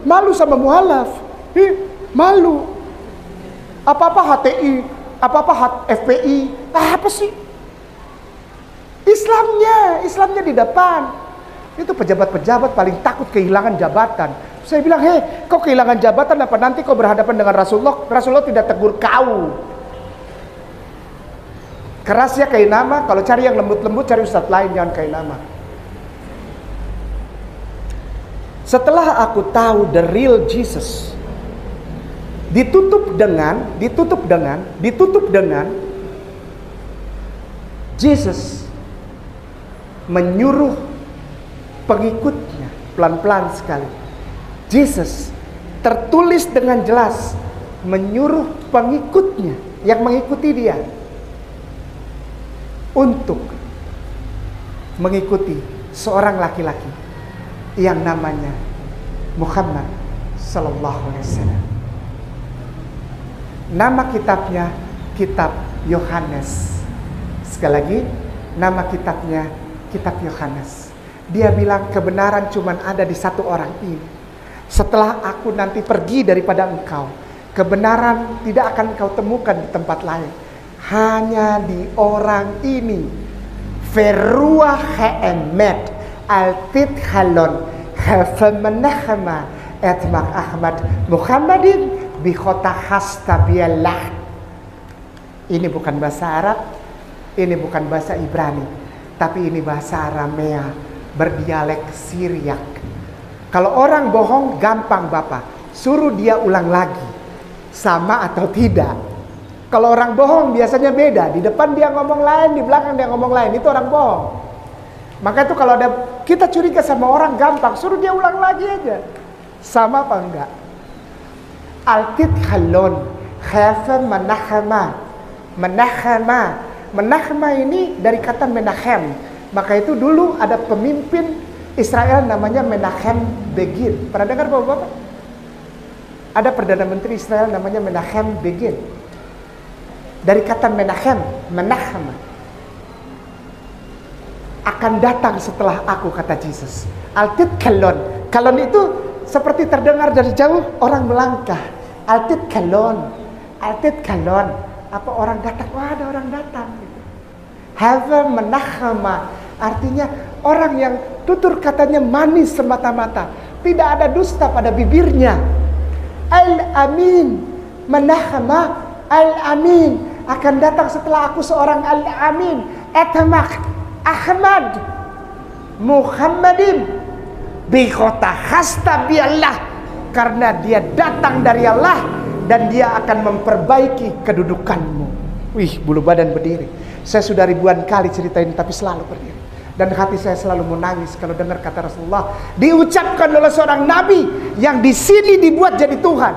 Malu sama mualaf. Malu. Apa-apa HTI, apa-apa FPI, apa sih? Islamnya di depan. Itu pejabat-pejabat paling takut kehilangan jabatan. Saya bilang, kau kehilangan jabatan apa nanti kau berhadapan dengan Rasulullah? Rasulullah tidak tegur kau. Kerasnya Kainama, kalau cari yang lembut-lembut cari ustadz lain, jangan Kainama. Setelah aku tahu the real Jesus, ditutup dengan Jesus menyuruh pengikutnya pelan-pelan sekali. Jesus tertulis dengan jelas menyuruh pengikutnya yang mengikuti dia untuk mengikuti seorang laki-laki yang namanya Muhammad sallallahu alaihi wasallam. Nama kitabnya Kitab Yohanes. Sekali lagi, nama kitabnya Kitab Yohanes. Dia bilang kebenaran cuma ada di satu orang ini. Setelah aku nanti pergi daripada engkau, kebenaran tidak akan kau temukan di tempat lain. Hanya di orang ini. Verua ha'emet al-tid halon hafemenahma etmak Ahmad Muhammadin bikhota hastabiallah. Ini bukan bahasa Arab, ini bukan bahasa Ibrani, tapi ini bahasa Aramea berdialek Syriak. Kalau orang bohong gampang Bapak, suruh dia ulang lagi, sama atau tidak. Kalau orang bohong biasanya beda, di depan dia ngomong lain, di belakang dia ngomong lain, itu orang bohong. Maka itu kalau ada kita curiga sama orang gampang, suruh dia ulang lagi aja, sama apa enggak. Al-tid halon khafa menahama ini dari kata Menachem. Maka itu dulu ada pemimpin Israel namanya Menachem Begin. Pernah dengar Bapak-bapak? Ada Perdana Menteri Israel namanya Menachem Begin. Dari kata Menachem, menahama, akan datang setelah aku, kata Jesus. Al-tid kalon. Kalon itu seperti terdengar dari jauh orang melangkah. Altid kalon. Apa orang datang? Wah, ada orang datang. Have menahama. Artinya orang yang tutur katanya manis semata-mata, tidak ada dusta pada bibirnya. Al-amin. Menahama al-amin. Akan datang setelah aku seorang al-amin. Etmak Ahmad Muhammadin bikhota hastabiallah. Karena dia datang dari Allah dan dia akan memperbaiki kedudukanmu. Wih, bulu badan berdiri. Saya sudah ribuan kali ceritain tapi selalu berdiri. Dan hati saya selalu menangis kalau dengar kata Rasulullah diucapkan oleh seorang nabi yang di sini dibuat jadi Tuhan.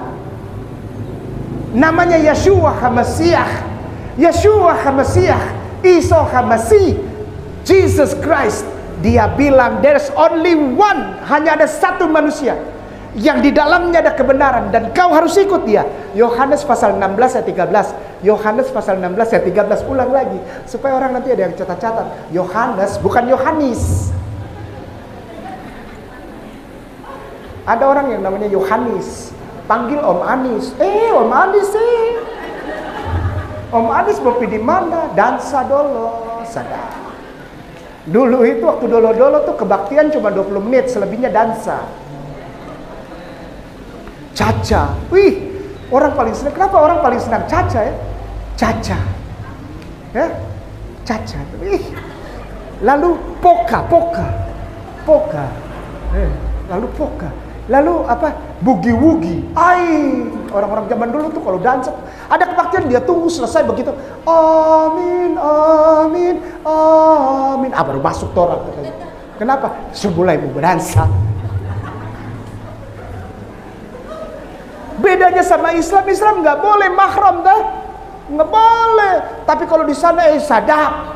Namanya Yeshua HaMashiach. Yeshua HaMashiach, Isa HaMasih, Jesus Christ. Dia bilang there's only one, hanya ada satu manusia yang di dalamnya ada kebenaran dan kau harus ikut dia. Yohanes pasal 16 ayat 13. Yohanes pasal 16 ayat 13. Ulang lagi supaya orang nanti ada yang catat-catat. Yohanes bukan Yohanes. Ada orang yang namanya Yohanes, panggil Om Anis. Om Anis Om Anis mau pergi di mana? Dansa dolo, sadar. Dulu itu waktu dolo-dolo tuh kebaktian cuma 20 menit, selebihnya dansa. Caca, wih, orang paling senang. Kenapa orang paling senang Caca ya? Caca, ya, Caca. Wih. Lalu poka, lalu poka, lalu apa? Bugi-wugi. Orang-orang zaman dulu tuh kalau dansa ada kebaktian dia tunggu selesai begitu. Amin, amin, amin. Baru masuk torak. Kenapa? Mulai mau berdansa. Bedanya sama Islam, Islam nggak boleh mahram dah, nggak boleh. Tapi kalau di sana sadap,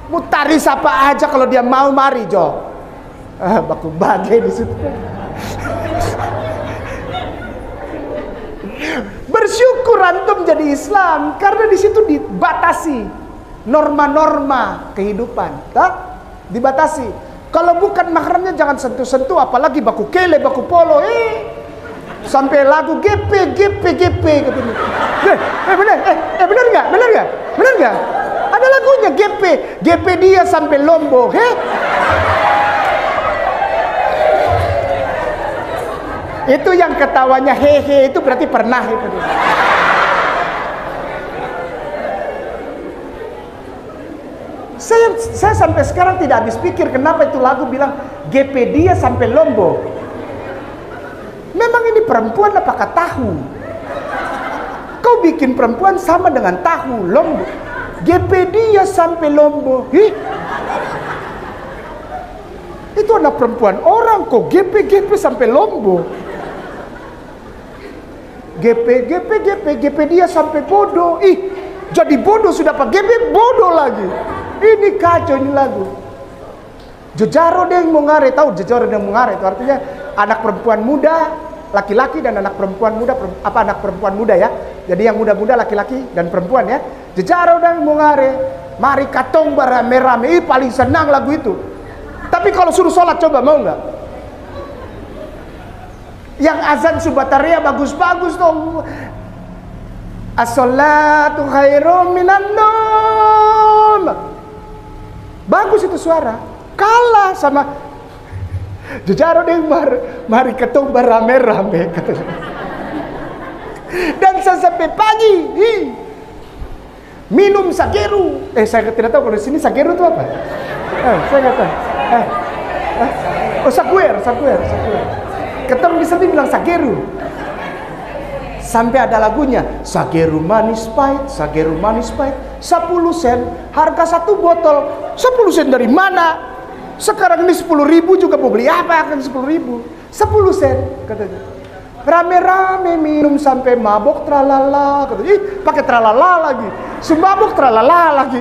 mutaris apa aja kalau dia mau mari jo. Baku bagai di situ. Bersyukur antum jadi Islam karena di situ dibatasi norma-norma kehidupan, tak? Dibatasi. Kalau bukan mahramnya jangan sentuh-sentuh, apalagi baku kele, baku polo. Sampai lagu GP katanya. Benar nggak? Benar nggak? Ada lagunya GP dia sampai Lombok. Itu yang ketawanya hehe itu berarti pernah itu. Saya sampai sekarang tidak habis pikir kenapa itu lagu bilang GP dia sampai Lombok. Memang ini perempuan apakah tahu? Kau bikin perempuan sama dengan tahu, Lombok. GP dia sampai Lombok. Itu anak perempuan orang kok GP sampai Lombok. GP dia sampai bodoh. Jadi bodoh sudah pak GP bodoh lagi. Ini kacau ini lagu. Jejaro deng mungare, tahu jejaro deng mungare itu artinya anak perempuan muda, laki-laki dan anak perempuan muda, anak perempuan muda ya. Jadi yang muda-muda laki-laki dan perempuan ya. Jejaro deng mungare, mari katong berame-rame. Paling senang lagu itu. Tapi kalau suruh sholat coba mau nggak? Yang azan subataria bagus-bagus dong. As-sholatu khairum minan nom. Bagus itu suara. Kalah sama jejaro deh mari ketong berame-rame katanya. Dan sampai pagi minum sageru. Saya tidak tahu kalau di sini sageru itu apa. Saya nggak tahu. Oh saguer. Ketemu di sini bilang sageru. Sampai ada lagunya sageru manis pahit 10 sen. Harga satu botol 10 sen dari mana? Sekarang ini 10.000 juga mau beli apa akan 10.000? 10 sen katanya. Rame-rame minum sampai mabok tralala katanya. Pakai tralala lagi. Semabok tralala lagi.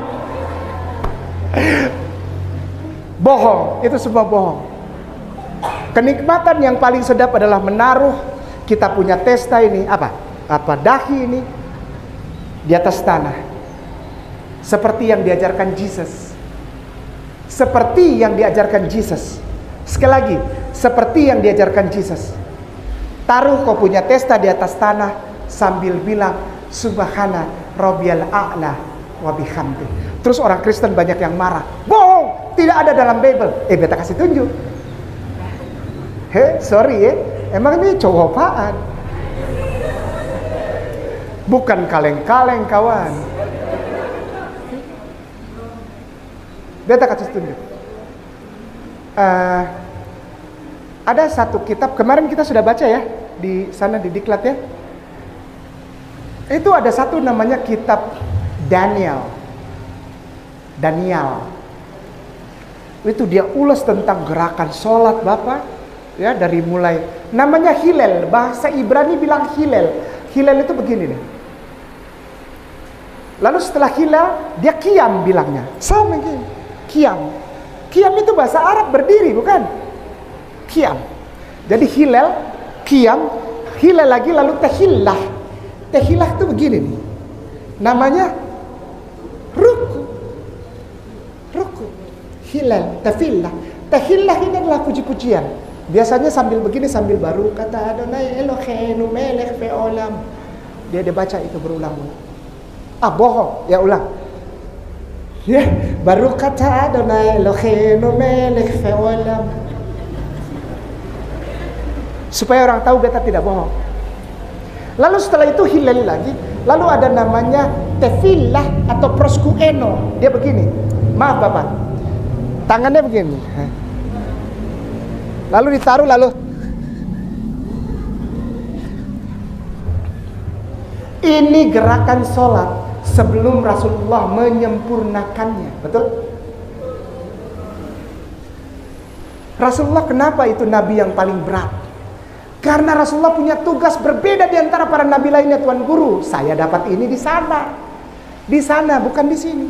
Bohong, itu semua bohong. Kenikmatan yang paling sedap adalah menaruh kita punya testa ini apa dahi ini di atas tanah, seperti yang diajarkan Jesus. Seperti yang diajarkan Jesus. Sekali lagi, seperti yang diajarkan Jesus. Taruh kau punya testa di atas tanah sambil bilang Subhana Rabbiyal A'la wa bihamdi. Terus orang Kristen banyak yang marah. Bohong, tidak ada dalam Bible. Beta kasih tunjuk. Sorry ya, emang ini cowok apaan? Bukan kaleng-kaleng kawan. Beta kasih tunjuk. Ada satu kitab, kemarin kita sudah baca ya, di sana di Diklat ya. Itu ada satu namanya kitab Daniel. Itu dia ulas tentang gerakan sholat Bapak. Ya, dari mulai namanya Hilal, bahasa Ibrani bilang Hilal. Hilal itu begini nih. Lalu setelah Hilal dia Qiyam bilangnya. Sama gini. Qiyam itu bahasa Arab berdiri bukan? Qiyam. Jadi Hilal, Qiyam, Hilal lagi lalu Tahillah. Tahillah itu begini nih. Namanya ruku. Hilal, Tafillah. Tahillah ini adalah puji-pujian. Biasanya sambil begini, sambil baru kata Adonai Eloheinu melech ve'olam. Dia baca itu berulang-ulang. Bohong, ya ulang. Ya, baru kata Adonai Eloheinu melech ve'olam. Supaya orang tahu beta tidak bohong. Lalu setelah itu Hilal lagi. Lalu ada namanya Tefillah atau Proskueno. Dia begini. Maaf Bapak. Tangannya begini. Lalu ditaruh lalu. Ini gerakan sholat sebelum Rasulullah menyempurnakannya. Betul? Rasulullah kenapa itu nabi yang paling berat? Karena Rasulullah punya tugas berbeda di antara para nabi lainnya, Tuan Guru. Saya dapat ini di sana. Di sana, bukan di sini.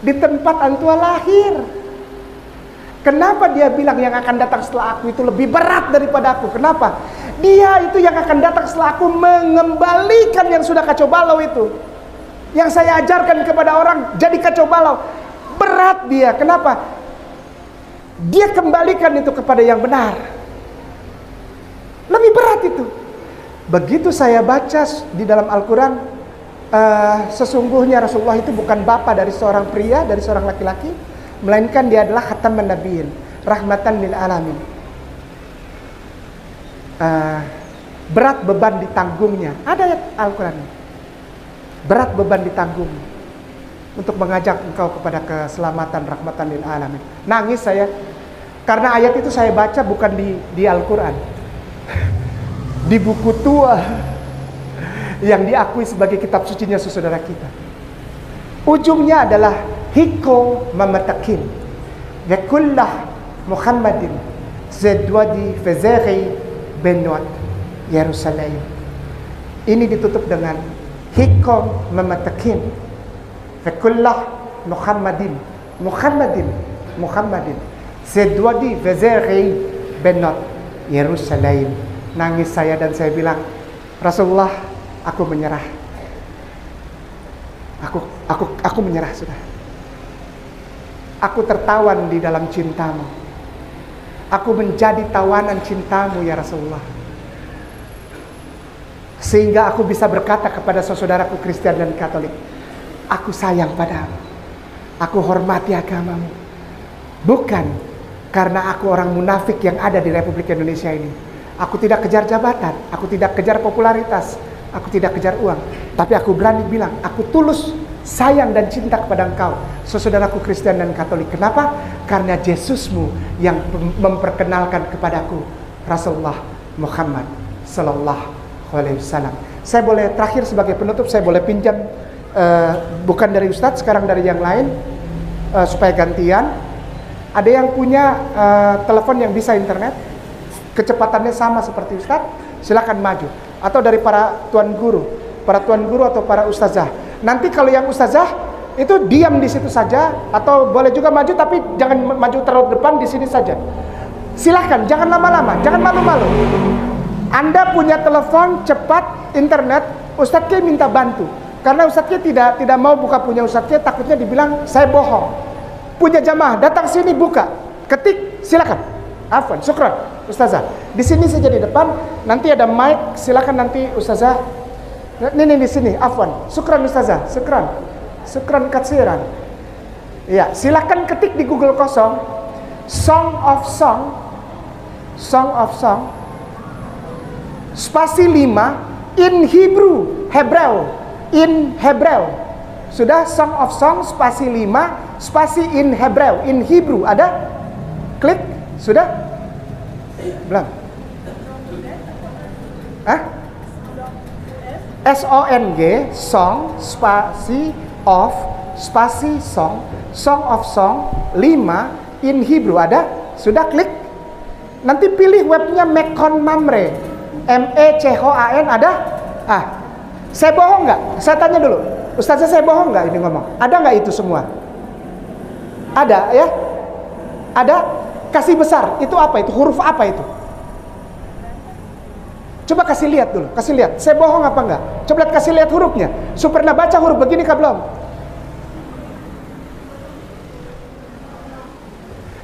Di tempat antua lahir. Kenapa dia bilang yang akan datang setelah aku itu lebih berat daripada aku? Kenapa? Dia itu yang akan datang setelah aku mengembalikan yang sudah kacau balau itu. Yang saya ajarkan kepada orang jadi kacau balau. Berat dia. Kenapa? Dia kembalikan itu kepada yang benar. Lebih berat itu. Begitu saya baca di dalam Al-Quran, sesungguhnya Rasulullah itu bukan bapa dari seorang pria, dari seorang laki-laki, melainkan dia adalah khataman nabiyyin, rahmatan lil alamin. Berat beban ditanggungnya. Ada ayat Al-Quran. Berat beban ditanggungnya untuk mengajak engkau kepada keselamatan, rahmatan lil alamin. Nangis saya karena ayat itu saya baca bukan di Al-Quran, di buku tua yang diakui sebagai kitab sucinya saudara kita. Ujungnya adalah hiko mamatakin wa kullah Muhammadin zedwadi fezeri benwat Yerusalem. Ini ditutup dengan hiko mamatakin wa kullah Muhammadin zedwadi fezeri benwat Yerusalem. Nangis saya dan saya bilang, Rasulullah, aku menyerah. Aku menyerah sudah. Aku tertawan di dalam cintamu. Aku menjadi tawanan cintamu ya Rasulullah. Sehingga aku bisa berkata kepada saudaraku Kristen dan Katolik, aku sayang padamu. Aku hormati agamamu. Bukan karena aku orang munafik yang ada di Republik Indonesia ini. Aku tidak kejar jabatan, aku tidak kejar popularitas, aku tidak kejar uang. Tapi aku berani bilang, aku tulus sayang dan cinta kepada engkau, saudaraku Kristen dan Katolik. Kenapa? Karena Yesusmu yang memperkenalkan kepadaku Rasulullah Muhammad Sallallahu Alaihi Wasallam. Saya boleh terakhir sebagai penutup, saya boleh pinjam bukan dari Ustadz, sekarang dari yang lain, supaya gantian. Ada yang punya telepon yang bisa internet, kecepatannya sama seperti Ustadz, silakan maju. Atau dari para tuan guru atau para ustazah. Nanti kalau yang ustazah itu diam di situ saja, atau boleh juga maju tapi jangan maju terlalu depan, di sini saja. Silahkan, jangan lama-lama, jangan malu-malu. Anda punya telepon cepat internet, Ustadz K minta bantu. Karena Ustadz K tidak mau buka punya Ustadz K, takutnya dibilang saya bohong. Punya jamaah, datang sini buka, ketik, silakan. Afwan, syukran Ustazah. Di sini saja di depan, nanti ada mic, silakan nanti Ustazah. Ini di sini, afwan. Syukran Ustazah, syukran katsiran. Ya, silakan ketik di Google kosong, Song of Song, spasi 5 in Hebrew. Sudah, Song of Song spasi 5 spasi in Hebrew ada? Klik, sudah? Belum? SONG, song, spasi of, spasi song, Song of Song 5 in Hebrew ada? Sudah, klik. Nanti pilih webnya Mechon Mamre, MECHOAN ada? Saya bohong nggak? Saya tanya dulu, Ustazah, saya bohong nggak ini ngomong? Ada nggak itu semua? Ada ya? Ada? Kasih besar, itu apa itu? Huruf apa itu? Coba kasih lihat dulu, kasih lihat. Saya bohong apa enggak? Coba lihat, kasih lihat hurufnya. So pernah baca huruf begini kah belum?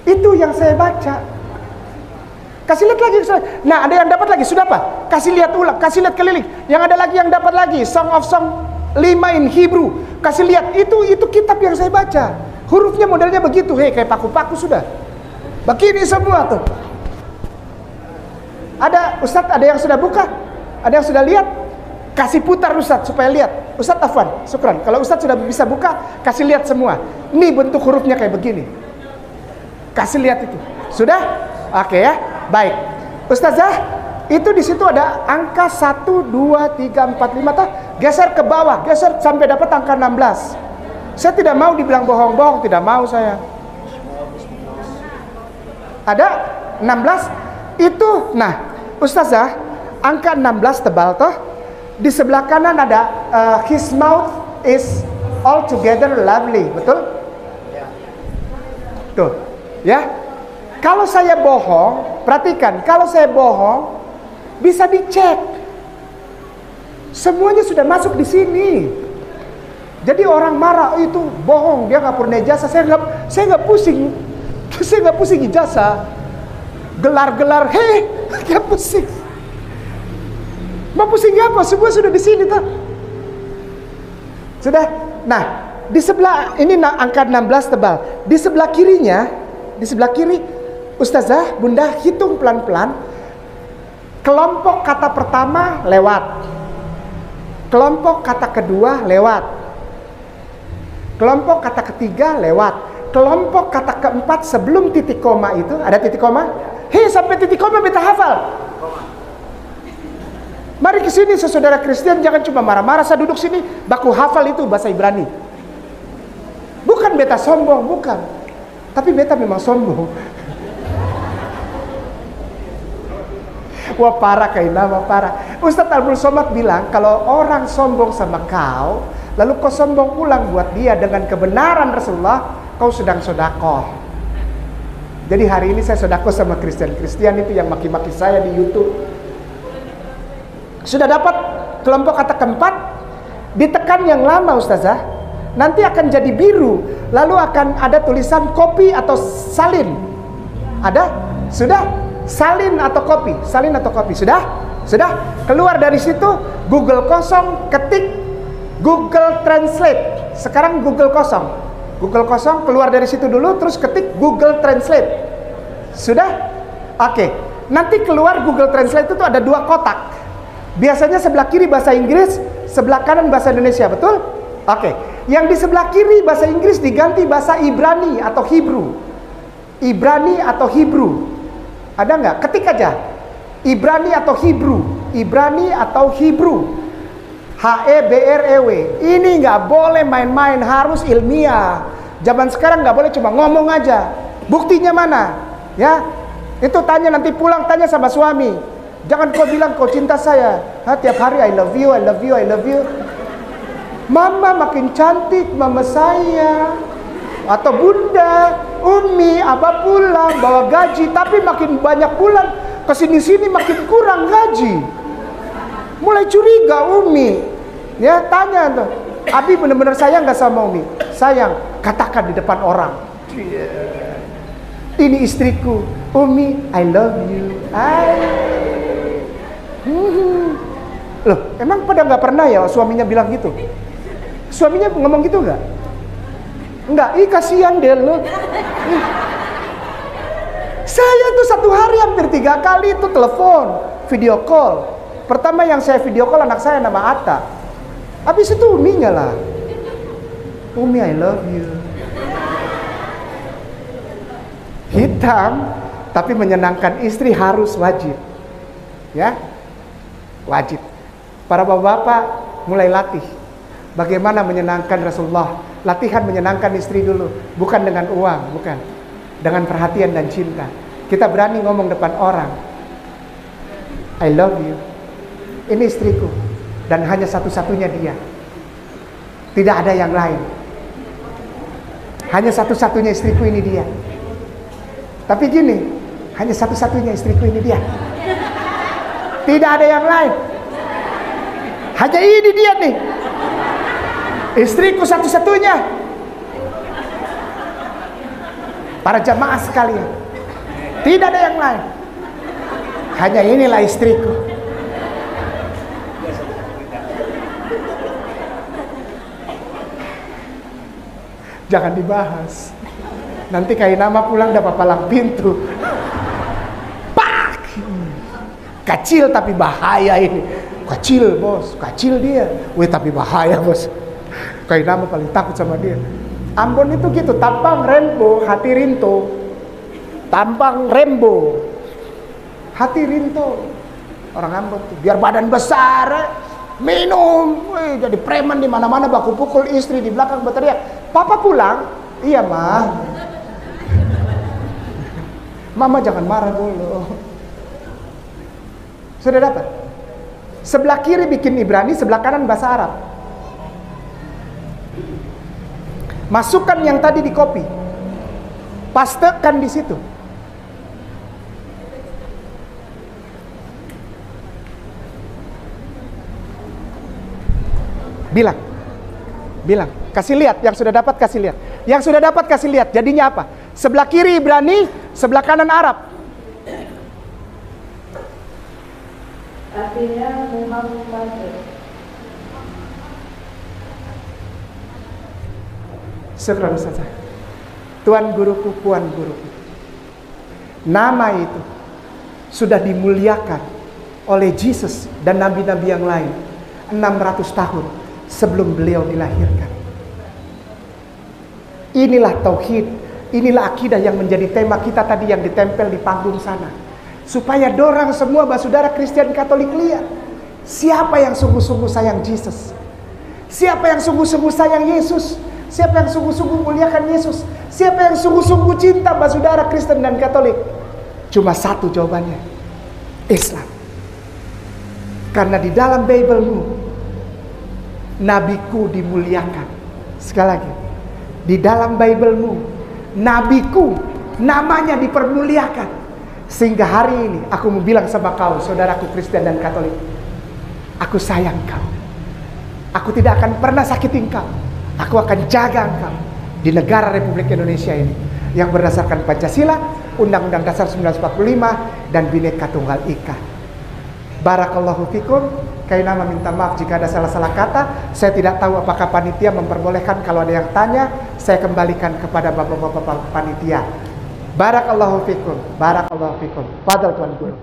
Itu yang saya baca. Kasih lihat lagi. Nah, ada yang dapat lagi, sudah apa? Kasih lihat ulang, kasih lihat keliling. Yang ada lagi yang dapat lagi, Song of Song 5 in Hebrew. Kasih lihat, itu kitab yang saya baca. Hurufnya modelnya begitu, kayak paku-paku sudah. Begini semua tuh. Ada Ustadz, ada yang sudah buka, ada yang sudah lihat. Kasih putar Ustadz supaya lihat. Ustadz afwan, syukran. Kalau Ustadz sudah bisa buka, kasih lihat semua. Ini bentuk hurufnya kayak begini. Kasih lihat itu. Sudah? Oke ya. Baik. Ustazah, itu di situ ada angka 1 2 3 4 5 toh. Geser ke bawah, geser sampai dapat angka 16. Saya tidak mau dibilang bohong-bohong, tidak mau saya. Ada 16 itu. Nah, Ustazah, angka 16 tebal toh. Di sebelah kanan ada his mouth is altogether lovely, betul? Tuh, ya. Kalau saya bohong, perhatikan, kalau saya bohong bisa dicek. Semuanya sudah masuk di sini. Jadi orang marah, oh, itu bohong, dia nggak punya ijazah. Saya nggak pusing, saya nggak pusing ijazah. Gelar-gelar, nggak pusing. Mau pusing apa? Semua sudah di sini tuh. Sudah. Nah, di sebelah ini angka 16 tebal. Di sebelah kirinya, di sebelah kiri, Ustazah, Bunda hitung pelan-pelan. Kelompok kata pertama lewat. Kelompok kata kedua lewat. Kelompok kata ketiga lewat. Kelompok kata keempat sebelum titik koma itu, ada titik koma? Hei, sampai titik koma beta hafal. Mari ke sini saudara Kristen, jangan cuma marah-marah. Saya duduk sini, baku hafal itu bahasa Ibrani. Bukan beta sombong, bukan. Tapi beta memang sombong. Wah, parah Kainama, parah. Ustadz Abdul Somad bilang, kalau orang sombong sama kau, lalu kau sombong ulang buat dia dengan kebenaran Rasulullah, kau sedang sodakoh. Jadi hari ini saya sodakoh sama Kristen-Kristen itu yang maki-maki saya di YouTube. Sudah dapat kelompok kata keempat, ditekan yang lama Ustazah, nanti akan jadi biru, lalu akan ada tulisan kopi atau salin. Ada? Sudah? Salin atau kopi? Salin atau kopi? Sudah? Sudah? Keluar dari situ, Google kosong, ketik Google Translate. Sekarang Google kosong. Google kosong, keluar dari situ dulu, terus ketik Google Translate. Sudah? Oke. Nanti keluar Google Translate itu ada dua kotak. Biasanya sebelah kiri bahasa Inggris, sebelah kanan bahasa Indonesia, betul? Oke. Yang di sebelah kiri bahasa Inggris diganti bahasa Ibrani atau Hebrew. Ibrani atau Hebrew. Ada nggak? Ketik aja. Ibrani atau Hebrew. Ibrani atau Hebrew. Hebrew. Ini nggak boleh main-main, harus ilmiah. Zaman sekarang nggak boleh cuma ngomong aja. Buktinya mana? Ya, itu tanya nanti pulang, tanya sama suami. Jangan kau bilang kau cinta saya. Tiap hari I love you, I love you, I love you. Mama makin cantik, mama saya. Atau bunda, umi, abah pulang bawa gaji, tapi makin banyak pulang, kesini-sini makin kurang gaji. Mulai curiga umi. Ya, tanya tuh, Abi benar-benar sayang gak sama umi? Sayang, katakan di depan orang. Ini istriku, umi, I love you. Loh, emang pada nggak pernah ya suaminya bilang gitu? Suaminya ngomong gitu nggak? Enggak, kasihan deh lo. Saya tuh satu hari hampir 3 kali itu telepon, video call. Pertama yang saya video call anak saya nama Atta. Habis itu uminya lah. Umi, I love you. Hitam, tapi menyenangkan istri harus wajib. Ya, wajib. Para bapak-bapak mulai latih bagaimana menyenangkan Rasulullah. Latihan menyenangkan istri dulu, bukan dengan uang, bukan, dengan perhatian dan cinta. Kita berani ngomong depan orang, I love you. Ini istriku dan hanya satu-satunya dia. Tidak ada yang lain. Hanya satu-satunya istriku ini dia. Tapi gini, hanya satu-satunya istriku ini dia. Tidak ada yang lain. Hanya ini dia nih. Istriku satu-satunya. Para jamaah sekalian, tidak ada yang lain. Hanya inilah istriku. Jangan dibahas. Nanti Kainama pulang dapat palang pintu. Pak! Kecil tapi bahaya ini. Kecil bos, kecil dia. Wih tapi bahaya bos. Kainama paling takut sama dia. Ambon itu gitu, tampang Rembo, hati rinto. Tampang Rembo, hati rinto. Orang Ambon tuh, biar badan besar, minum, wih, jadi preman di mana-mana, baku pukul istri di belakang berteriak, papa pulang? Iya mah. Mama jangan marah dulu. Sudah dapat? Sebelah kiri bikin Ibrani, sebelah kanan bahasa Arab. Masukkan yang tadi di copy, pastekan di situ. Bilang, kasih lihat yang sudah dapat, kasih lihat. Yang sudah dapat kasih lihat. Jadinya apa? Sebelah kiri Ibrani, sebelah kanan Arab.
artinya Muhammad.
Syukran saja. Tuan guruku, puan guruku. Nama itu sudah dimuliakan oleh Yesus dan nabi-nabi yang lain 600 tahun sebelum beliau dilahirkan. Inilah tauhid, inilah akidah yang menjadi tema kita tadi yang ditempel di panggung sana. Supaya dorang semua saudara Kristen Katolik lihat siapa yang sungguh-sungguh sayang Yesus. Siapa yang sungguh-sungguh sayang Yesus. Siapa yang sungguh-sungguh muliakan Yesus. Siapa yang sungguh-sungguh cinta saudara Kristen dan Katolik. Cuma satu jawabannya, Islam. Karena di dalam Bible-mu nabiku dimuliakan. Sekali lagi, di dalam Bible-mu nabiku namanya dipermuliakan. Sehingga hari ini aku mau bilang sama kau, saudaraku Kristen dan Katolik, aku sayang kau. Aku tidak akan pernah sakitin kau. Aku akan jaga engkau di negara Republik Indonesia ini yang berdasarkan Pancasila, Undang-Undang Dasar 1945 dan Bhinneka Tunggal Ika. Barakallahu fikum. Kainama minta maaf jika ada salah-salah kata. Saya tidak tahu apakah panitia memperbolehkan kalau ada yang tanya, saya kembalikan kepada bapak-bapak panitia. Barakallahu fikum. Barakallahu fikum. Fadal Tuan Guru.